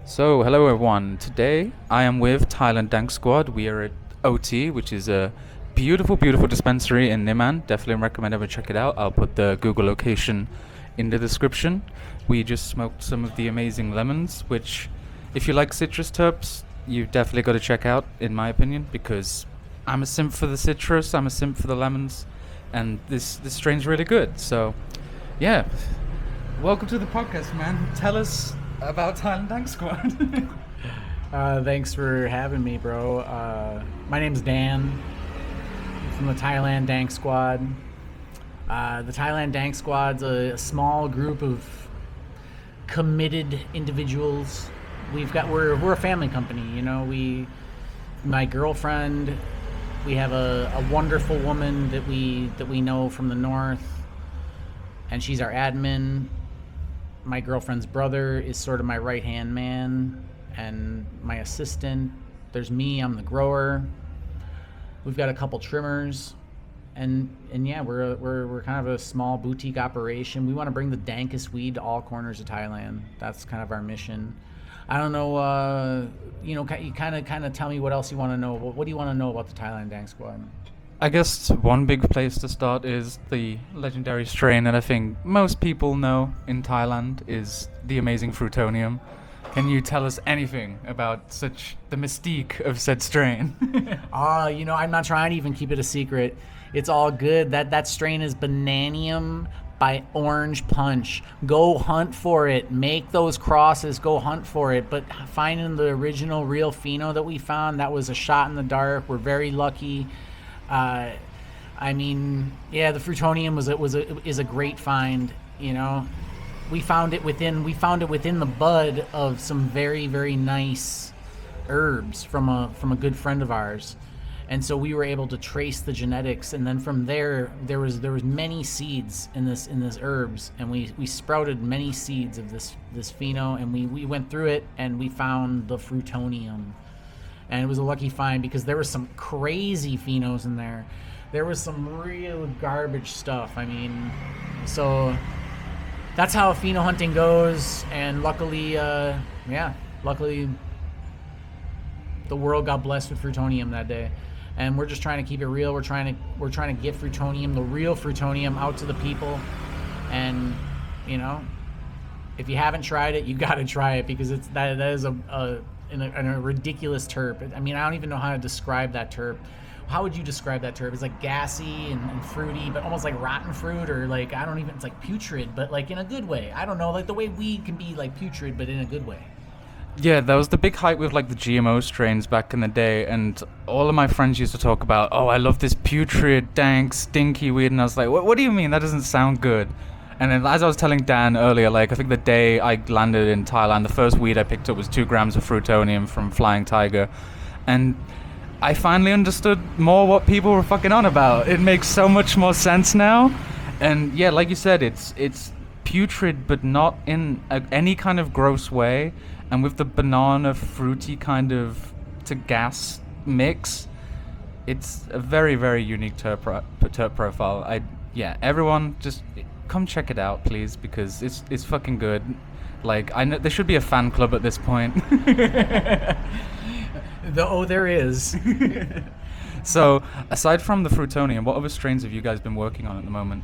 So, hello everyone. Today I am with Thailand Dank Squad. We are at OT, which is a beautiful, beautiful dispensary in Niman. Definitely recommend ever check it out. I'll put the Google location in the description. We just smoked some of the amazing lemons, which, if you like citrus terps, you've definitely got to check out, in my opinion, because I'm a simp for the citrus, I'm a simp for the lemons, and this strain's really good. So, yeah, welcome to the podcast, man. Tell us about Thailand Dank Squad. Thanks for having me, bro. My name's Dan. I'm from the Thailand Dank Squad. The Thailand Dank Squad's a small group of committed individuals. We're a family company, you know. My girlfriend, we have a wonderful woman that we know from the north, and she's our admin. My girlfriend's brother is sort of my right-hand man and my assistant. There's me, I'm the grower. We've got a couple trimmers, and yeah, we're kind of a small boutique operation. We want to bring the dankest weed to all corners of Thailand. That's kind of our mission. I don't know, you kind of tell me what else you want to know. What do you want to know about the Thailand Dank Squad? I guess one big place to start is the legendary strain that I think most people know in Thailand is the amazing Frutonium. Can you tell us anything about the mystique of said strain? I'm not trying to even keep it a secret. It's all good. That strain is Bananium by Orange Punch. Go hunt for it. Make those crosses. Go hunt for it. But finding the original real pheno that we found, that was a shot in the dark. We're very lucky. The Frutonium is a great find. You know, we found it within the bud of some very, very nice herbs from a good friend of ours, and so we were able to trace the genetics. And then from there was many seeds in this herbs, and we sprouted many seeds of this pheno, and we went through it and we found the Frutonium. And it was a lucky find because there was some crazy phenos in there. There was some real garbage stuff. So that's how pheno hunting goes. And luckily, luckily the world got blessed with Frutonium that day. And we're just trying to keep it real. We're trying to get Frutonium, the real Frutonium, out to the people. And if you haven't tried it, you got to try it, because that is a ridiculous terp. I don't even know how to describe that terp. How would you describe that terp? It's like gassy and fruity, but almost like rotten fruit, or like, it's like putrid, but like in a good way. I don't know, like the way weed can be like putrid, but in a good way. Yeah, there was the big hype with like the GMO strains back in the day, and all of my friends used to talk about, oh, I love this putrid, dank, stinky weed, and I was like, what do you mean? That doesn't sound good. And then, as I was telling Dan earlier, like, I think the day I landed in Thailand, the first weed I picked up was 2 grams of Frutonium from Flying Tiger. And I finally understood more what people were fucking on about. It makes so much more sense now. And yeah, like you said, it's putrid, but not in any kind of gross way. And with the banana fruity kind of to gas mix, it's a very, very unique terp profile. Everyone just come check it out, please, because it's fucking good. Like, I know there should be a fan club at this point. There is. So, aside from the Frutonium, what other strains have you guys been working on at the moment?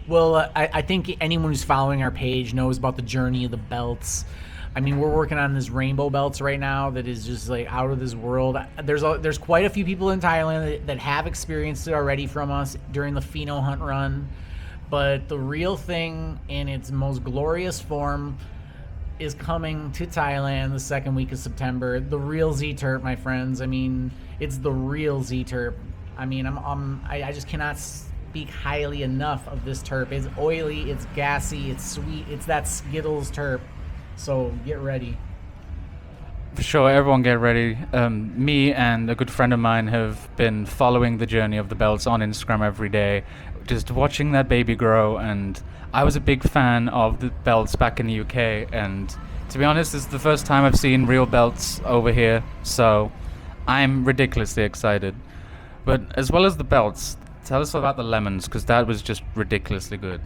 Well, I think anyone who's following our page knows about the journey of the belts. We're working on this rainbow belts right now that is just like out of this world. There's quite a few people in Thailand that have experienced it already from us during the pheno hunt run. But the real thing in its most glorious form is coming to Thailand the second week of September. The real Z-Terp, my friends. It's the real Z-Terp. I just cannot speak highly enough of this terp. It's oily, it's gassy, it's sweet. It's that Skittles terp. So get ready. For sure, everyone get ready. Me and a good friend of mine have been following the journey of the belts on Instagram every day, just watching that baby grow, and I was a big fan of the belts back in the UK, and to be honest, this is the first time I've seen real belts over here, so I'm ridiculously excited. But as well as the belts, tell us about the lemons, because that was just ridiculously good.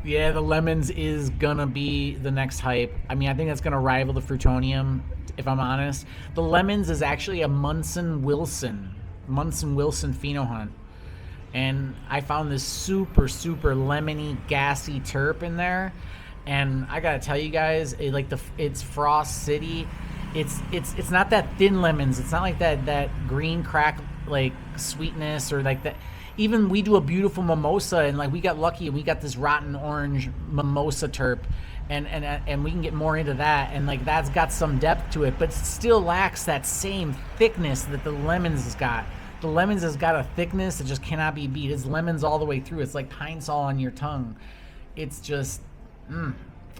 Yeah, the Lemons is gonna be the next hype. I mean, I think that's gonna rival the Frutonium, if I'm honest. The Lemons is actually a Munson-Wilson pheno hunt. And I found this super, super lemony, gassy terp in there. And I gotta tell you guys, it's Frost City. It's not that thin lemons. It's not like that green crack like sweetness or like that. Even we do a beautiful mimosa, and like we got lucky and we got this rotten orange mimosa terp, and we can get more into that, and like that's got some depth to it, but still lacks that same thickness that the Lemons has got. The Lemons has got a thickness that just cannot be beat. It's lemons all the way through. It's like pine sol on your tongue. It's just,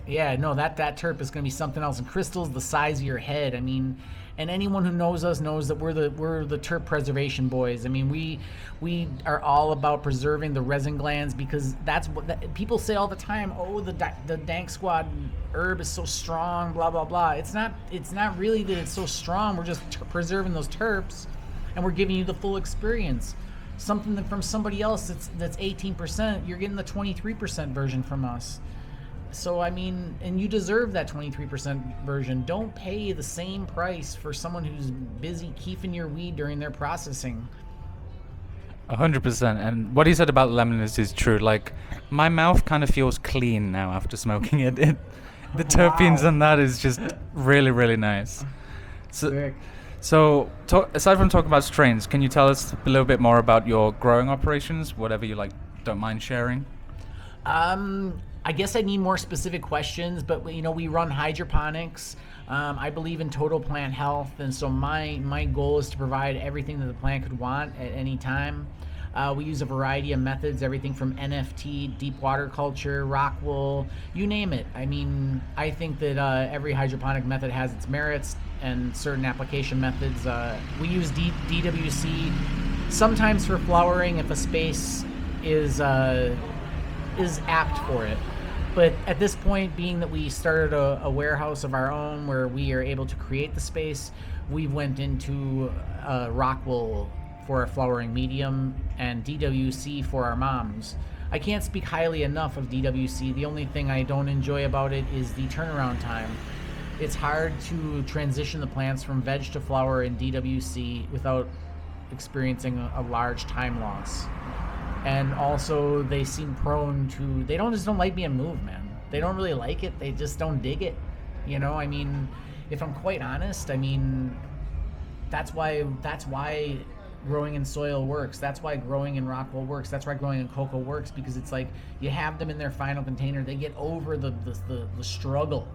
yeah, no, that terp is gonna be something else. And crystals the size of your head. I mean, and anyone who knows us knows that we're the terp preservation boys. I mean, we are all about preserving the resin glands, because that's what people say all the time. Oh, the Dank Squad herb is so strong, blah blah blah. It's not really that it's so strong. We're just preserving those terps, and we're giving you the full experience. Something that from somebody else that's 18%, you're getting the 23% version from us. So, I mean, and you deserve that 23% version. Don't pay the same price for someone who's busy keeping your weed during their processing. 100%. And what he said about lemons is true. Like, my mouth kind of feels clean now after smoking it. The terpenes on that is just really, really nice. So, aside from talking about strains, can you tell us a little bit more about your growing operations, whatever you like, don't mind sharing? I guess I need more specific questions, but you know, we run hydroponics. I believe in total plant health, and so my goal is to provide everything that the plant could want at any time. We use a variety of methods, everything from NFT, deep water culture, rock wool, you name it. I mean, I think that every hydroponic method has its merits, and certain application methods. We use DWC sometimes for flowering if a space is apt for it. But at this point, being that we started a warehouse of our own where we are able to create the space, we went into rock wool for our flowering medium and DWC for our moms. I can't speak highly enough of DWC. The only thing I don't enjoy about it is the turnaround time. It's hard to transition the plants from veg to flower in DWC without experiencing a large time loss. And also, they seem prone to, they just don't like being moved, man. They don't really like it. They just don't dig it. You know, I mean, if I'm quite honest, I mean, that's why growing in soil works. That's why growing in rock wool works. That's why growing in cocoa works, because it's like you have them in their final container. They get over the struggle.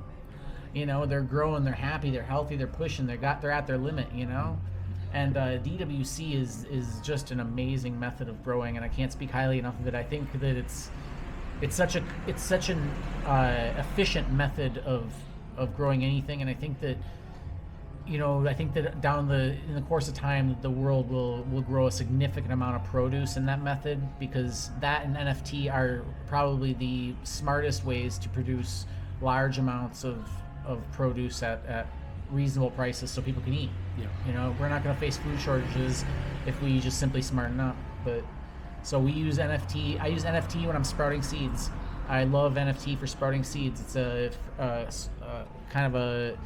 You know, they're growing, they're happy, they're healthy, they're pushing, they're at their limit, you know? And DWC is just an amazing method of growing, and I can't speak highly enough of it. I think that it's such an efficient method of growing anything, and I think that, you know, in the course of time, the world will grow a significant amount of produce in that method, because that and NFT are probably the smartest ways to produce large amounts of produce at reasonable prices so people can eat. Yeah. You know, we're not going to face food shortages if we just simply smarten up. But so we use NFT. I use NFT when I'm sprouting seeds. I love NFT for sprouting seeds. It's a kind of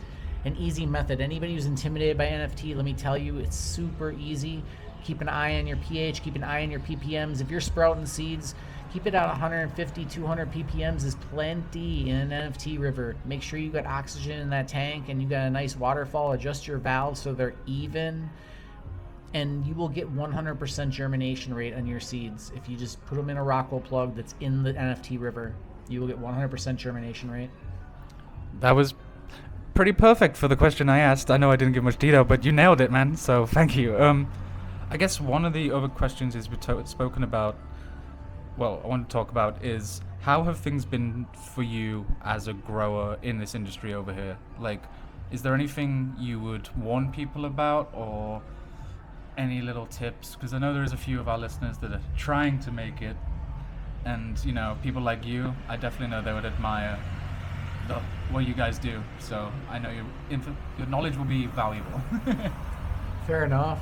an easy method. Anybody who's intimidated by NFT, let me tell you, it's super easy. Keep an eye on your pH, keep an eye on your ppms. If you're sprouting seeds, keep it at 150, 200 ppms is plenty in an NFT river. Make sure you got oxygen in that tank and you got a nice waterfall. Adjust your valves so they're even, and you will get 100% germination rate on your seeds. If you just put them in a rock wool plug that's in the NFT river, you will get 100% germination rate. That was pretty perfect for the question I asked. I know I didn't give much detail, but you nailed it, man. So thank you. I guess one of the other questions is spoken about, well, I want to talk about is how have things been for you as a grower in this industry over here? Like, is there anything you would warn people about, or any little tips? Because I know there's a few of our listeners that are trying to make it, and, you know, people like you, I definitely know they would admire what you guys do. So I know your knowledge will be valuable. Fair enough.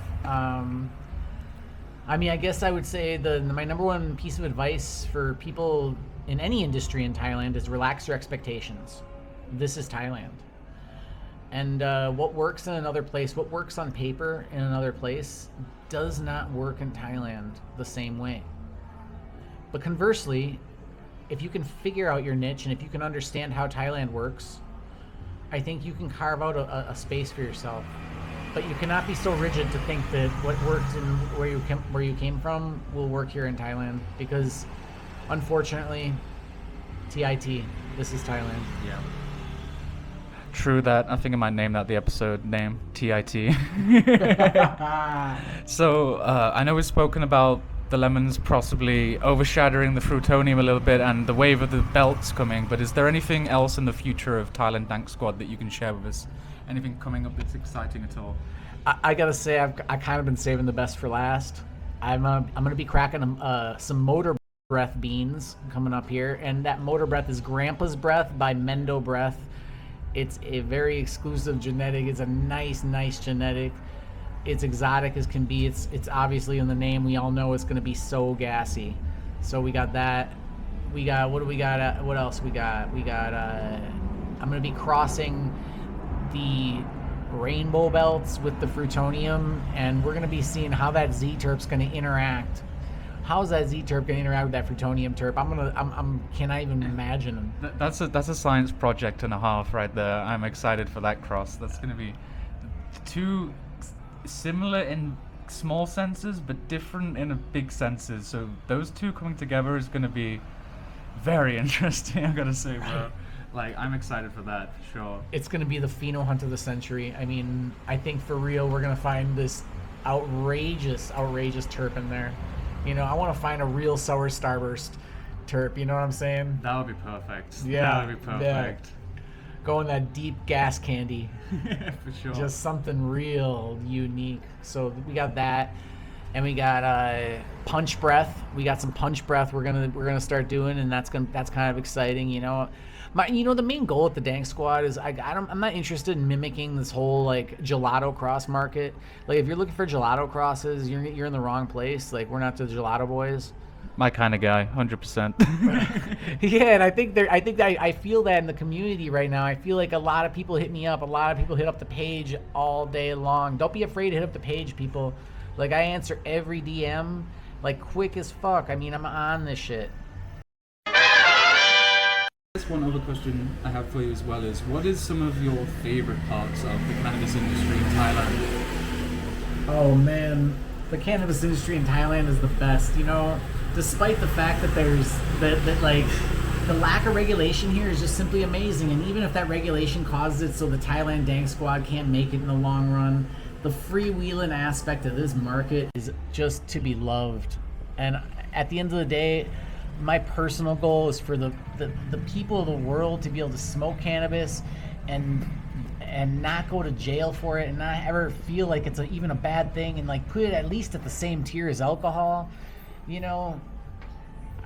I mean, I guess I would say my number one piece of advice for people in any industry in Thailand is relax your expectations. This is Thailand. And what works in another place, what works on paper in another place, does not work in Thailand the same way. But conversely, if you can figure out your niche and if you can understand how Thailand works, I think you can carve out a space for yourself. But you cannot be so rigid to think that what worked in where you came from will work here in Thailand, because unfortunately, TIT, this is Thailand. Yeah. True that. I think I might name that the episode name, TIT. So, I know we've spoken about the Lemuns possibly overshadowing the Frutonium a little bit and the wave of the belts coming, but is there anything else in the future of Thailand Dank Squad that you can share with us? Anything coming up that's exciting at all? I gotta say, I kind of been saving the best for last. I'm gonna be cracking some motor breath beans coming up here, and that motor breath is Grandpa's Breath by Mendo Breath. It's a very exclusive genetic. It's a nice genetic. It's exotic as can be. It's obviously in the name. We all know it's gonna be so gassy. So we got that. We got, what do we got? What else we got? I'm gonna be crossing the rainbow belts with the Frutonium, and we're gonna be seeing how that Z-terp's gonna interact. How's that Z-terp gonna interact with that Frutonium terp? I'm cannot even imagine. That's a science project and a half right there. I'm excited for that cross. That's gonna be two similar in small senses but different in a big senses. So those two coming together is gonna be very interesting. I'm gonna say, bro. Like, I'm excited for that, for sure. It's going to be the pheno hunt of the century. I mean, I think for real, we're going to find this outrageous terp in there. You know, I want to find a real sour starburst terp, you know what I'm saying? That would be perfect. Yeah. That would be perfect. Yeah. Going that deep gas candy. For sure. Just something real unique. So we got that. And we got punch breath. We got some punch breath we're gonna start doing, and that's kind of exciting, you know. The main goal at the Dank Squad is I'm not interested in mimicking this whole like gelato cross market. Like, if you're looking for gelato crosses, you're in the wrong place. Like, we're not the gelato boys. My kind of guy, 100%. Yeah, and I feel that in the community right now. I feel like a lot of people hit me up. A lot of people hit up the page all day long. Don't be afraid to hit up the page, people. Like, I answer every DM, like, quick as fuck. I mean, I'm on this shit. One other question I have for you as well is, what is some of your favorite parts of the cannabis industry in Thailand? Oh man, the cannabis industry in Thailand is the best. You know, despite the fact that there's that like the lack of regulation here is just simply amazing. And even if that regulation causes it so the Thailand Dank Squad can't make it in the long run, the freewheeling aspect of this market is just to be loved. And at the end of the day, my personal goal is for the people of the world to be able to smoke cannabis and not go to jail for it, and not ever feel like it's even a bad thing, and like put it at least at the same tier as alcohol. You know,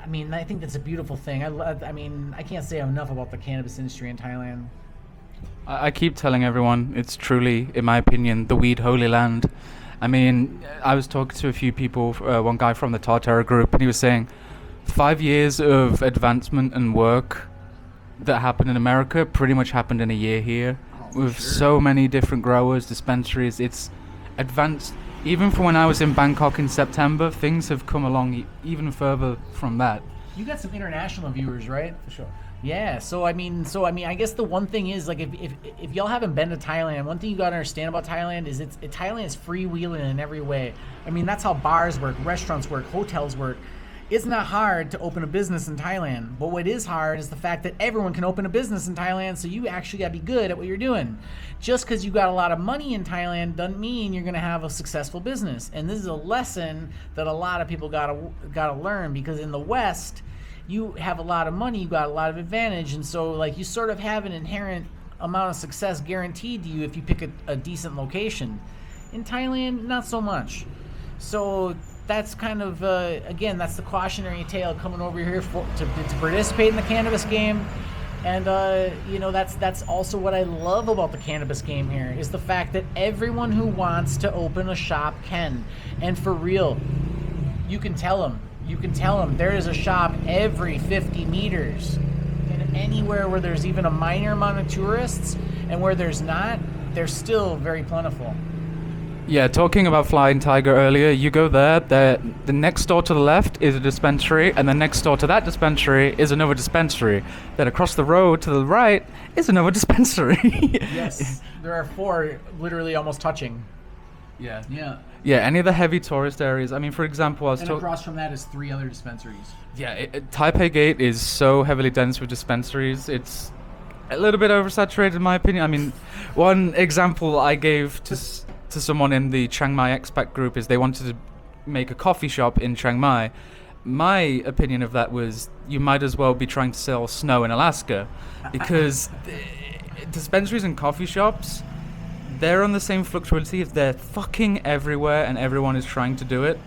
I mean, I think that's a beautiful thing. I mean, I can't say enough about the cannabis industry in Thailand. I keep telling everyone, it's truly, in my opinion, the weed holy land. I mean, I was talking to a few people, one guy from the Tartara group, and he was saying 5 years of advancement and work that happened in America pretty much happened in a year here. With so many different growers, dispensaries. It's advanced. Even from when I was in Bangkok in September, things have come along even further from that. You got some international viewers, right? For sure. Yeah, so I mean, I guess the one thing is, like, if y'all haven't been to Thailand, one thing you gotta understand about Thailand is Thailand is freewheeling in every way. I mean, that's how bars work, restaurants work, hotels work. It's not hard to open a business in Thailand, but what is hard is the fact that everyone can open a business in Thailand, so you actually gotta be good at what you're doing. Just because you got a lot of money in Thailand doesn't mean you're gonna have a successful business. And this is a lesson that a lot of people gotta learn, because in the West, you have a lot of money, you got a lot of advantage, and so like you sort of have an inherent amount of success guaranteed to you if you pick a decent location. In Thailand, not so much. So that's kind of again, that's the cautionary tale coming over here to participate in the cannabis game. And you know, that's also what I love about the cannabis game here, is the fact that everyone who wants to open a shop can. And for real, you can tell them, You can tell them there is a shop every 50 meters. And anywhere where there's even a minor amount of tourists, and where there's not, they're still very plentiful. Yeah, talking about Flying Tiger earlier, you go there, the next door to the left is a dispensary, and the next door to that dispensary is another dispensary. Then across the road to the right is another dispensary. Yes, there are 4 literally almost touching. Yeah. Yeah. Yeah, any of the heavy tourist areas. I mean, for example, I was And across from that is 3 other dispensaries. Yeah, Taipei Gate is so heavily dense with dispensaries. It's a little bit oversaturated in my opinion. I mean, one example I gave to someone in the Chiang Mai expat group is they wanted to make a coffee shop in Chiang Mai. My opinion of that was you might as well be trying to sell snow in Alaska, because dispensaries and coffee shops, they're on the same fluctuation. They're fucking everywhere and everyone is trying to do it.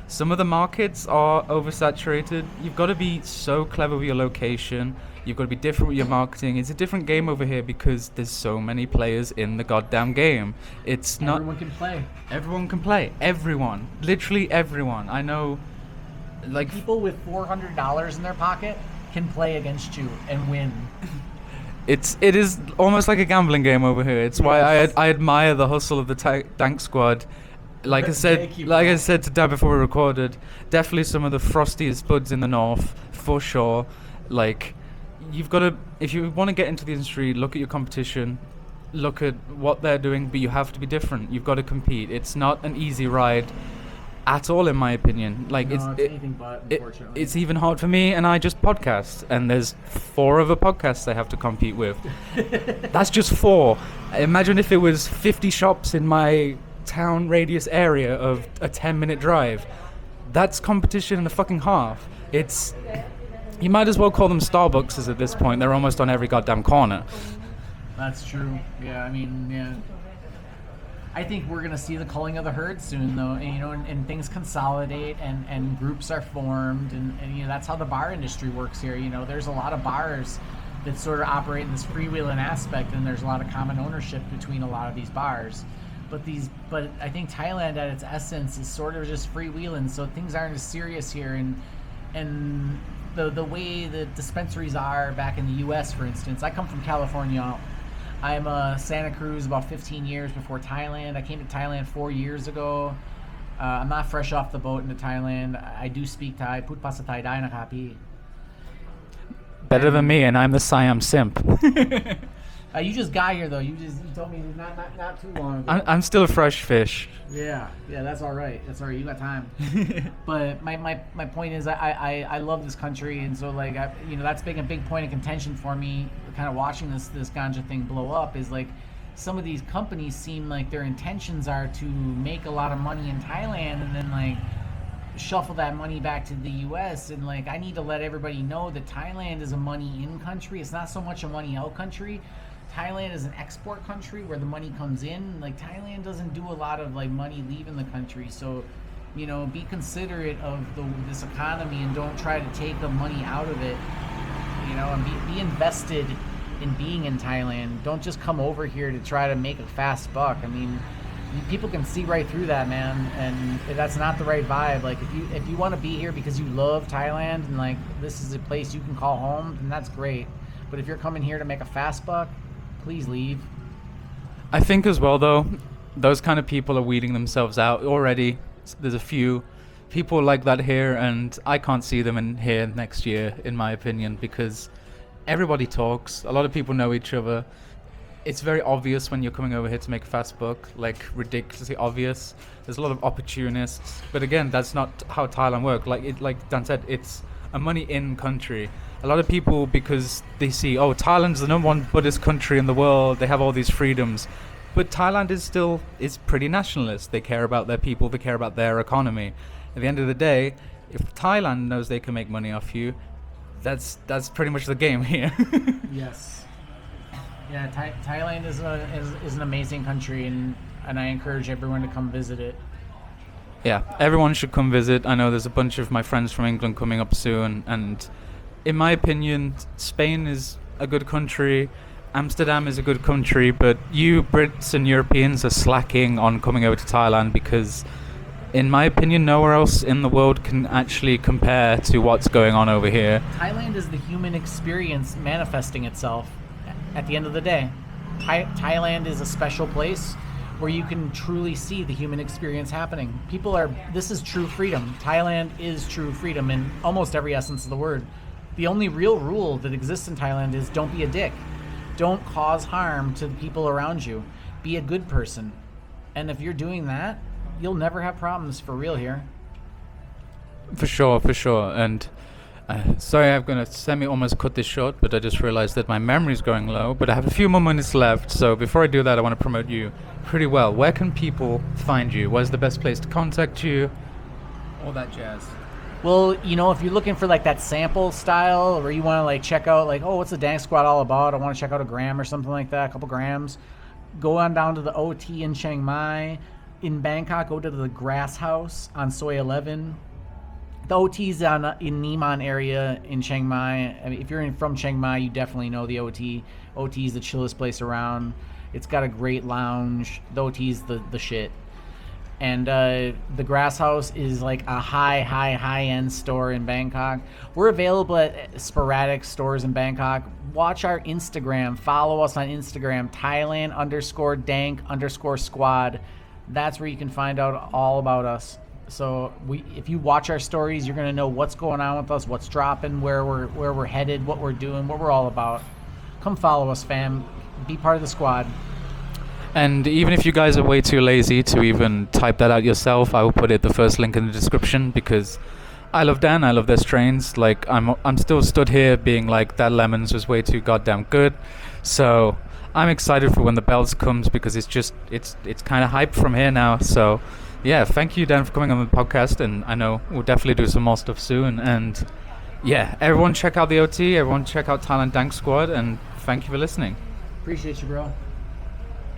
Some of the markets are oversaturated. You've got to be so clever with your location. You've got to be different with your marketing. It's a different game over here because there's so many players in the goddamn game. It's not... Everyone can play. Everyone can play. Everyone. Literally everyone. I know, like... People with $400 in their pocket can play against you and win. It is almost like a gambling game over here. It's why I admire the hustle of the Dank Squad. Like I said to Dad before we recorded, definitely some of the frostiest buds in the north, for sure. Like, you've got to, if you want to get into the industry, look at your competition, look at what they're doing, but you have to be different. You've got to compete. It's not an easy ride at all, in my opinion. Like, no, it's anything but, unfortunately. It's even hard for me, and I just podcast, and there's 4 other podcasts I have to compete with. That's just 4. Imagine if it was 50 shops in my town radius area of a 10-minute drive. That's competition in a fucking half. It's... You might as well call them Starbucks at this point. They're almost on every goddamn corner. That's true. Yeah, I mean, yeah. I think we're going to see the culling of the herd soon, though, and, you know, and things consolidate and groups are formed, and, you know, that's how the bar industry works here. You know, there's a lot of bars that sort of operate in this freewheeling aspect, and there's a lot of common ownership between a lot of these bars. But I think Thailand at its essence is sort of just freewheeling, so things aren't as serious here, and the way the dispensaries are back in the U.S., for instance. I come from California. I'm Santa Cruz about 15 years before Thailand. I came to Thailand 4 years ago. I'm not fresh off the boat into Thailand. I do speak Thai. Put pasa Thai dai nakapi. Better than me, and I'm the Siam simp. You just got here though. You told me not too long ago. I'm still a fresh fish. Yeah, that's all right. That's all right. You got time. But my point is, I love this country, and so like that's a big point of contention for me. Kind of watching this ganja thing blow up is like some of these companies seem like their intentions are to make a lot of money in Thailand and then like shuffle that money back to the U.S. And like I need to let everybody know that Thailand is a money in country. It's not so much a money out country. Thailand is an export country where the money comes in. Like Thailand doesn't do a lot of like money leaving the country. So, you know, be considerate of this economy and don't try to take the money out of it. You know, and be invested in being in Thailand. Don't just come over here to try to make a fast buck. I mean, people can see right through that, man, and that's not the right vibe. Like if you want to be here because you love Thailand and like this is a place you can call home, then that's great. But if you're coming here to make a fast buck, please leave. I think as well, though, those kind of people are weeding themselves out already. There's a few people like that here, and I can't see them in here next year, in my opinion, because everybody talks. A lot of people know each other. It's very obvious when you're coming over here to make a fast buck, like ridiculously obvious. There's a lot of opportunists, but again, that's not how Thailand works. Like Dan said, it's a money in country. A lot of people, because they see, oh, Thailand's the #1 Buddhist country in the world, they have all these freedoms. But Thailand is pretty nationalist. They care about their people, they care about their economy. At the end of the day, if Thailand knows they can make money off you, that's pretty much the game here. Yes. Yeah, Thailand is an amazing country, and I encourage everyone to come visit it. Yeah, everyone should come visit. I know there's a bunch of my friends from England coming up soon, and in my opinion, Spain is a good country, Amsterdam is a good country, but you Brits and Europeans are slacking on coming over to Thailand because in my opinion, nowhere else in the world can actually compare to what's going on over here. Thailand is the human experience manifesting itself at the end of the day. Thailand is a special place where you can truly see the human experience happening. This is true freedom. Thailand is true freedom in almost every essence of the word. The only real rule that exists in Thailand is don't be a dick. Don't cause harm to the people around you. Be a good person. And if you're doing that, you'll never have problems for real here. For sure. And sorry, I'm going to semi-almost cut this short, but I just realized that my memory's going low. But I have a few more minutes left, so before I do that, I want to promote you pretty well. Where can people find you? Where's the best place to contact you? All that jazz. Well, if you're looking for like that sample style, or you want to like check out like, oh, what's the Dank Squad all about? I want to check out a gram or something like that, a couple grams. Go on down to the OT in Chiang Mai. In Bangkok, go to the Grass House on Soi 11. The OT's in Niman area in Chiang Mai. I mean, if you're from Chiang Mai, you definitely know the OT. OT is the chillest place around. It's got a great lounge. The OT's the shit. And the Grass House is like a high-end store in Bangkok. We're available at sporadic stores in Bangkok. Watch our Instagram. Follow us on Instagram, Thailand_Dank_Squad. That's where you can find out all about us. So if you watch our stories, you're gonna know what's going on with us, what's dropping, where we're headed, what we're doing, what we're all about. Come follow us, fam. Be part of the squad. And even if you guys are way too lazy to even type that out yourself, I will put the first link in the description, because I love Dan, I love their strains. Like I'm still stood here being like, that Lemuns was way too goddamn good. So I'm excited for when the bells comes, because it's kind of hype from here now. So yeah, thank you, Dan, for coming on the podcast, and I know we'll definitely do some more stuff soon. And yeah, everyone check out the OT, everyone check out Thailand Dank Squad, and thank you for listening. Appreciate you, bro.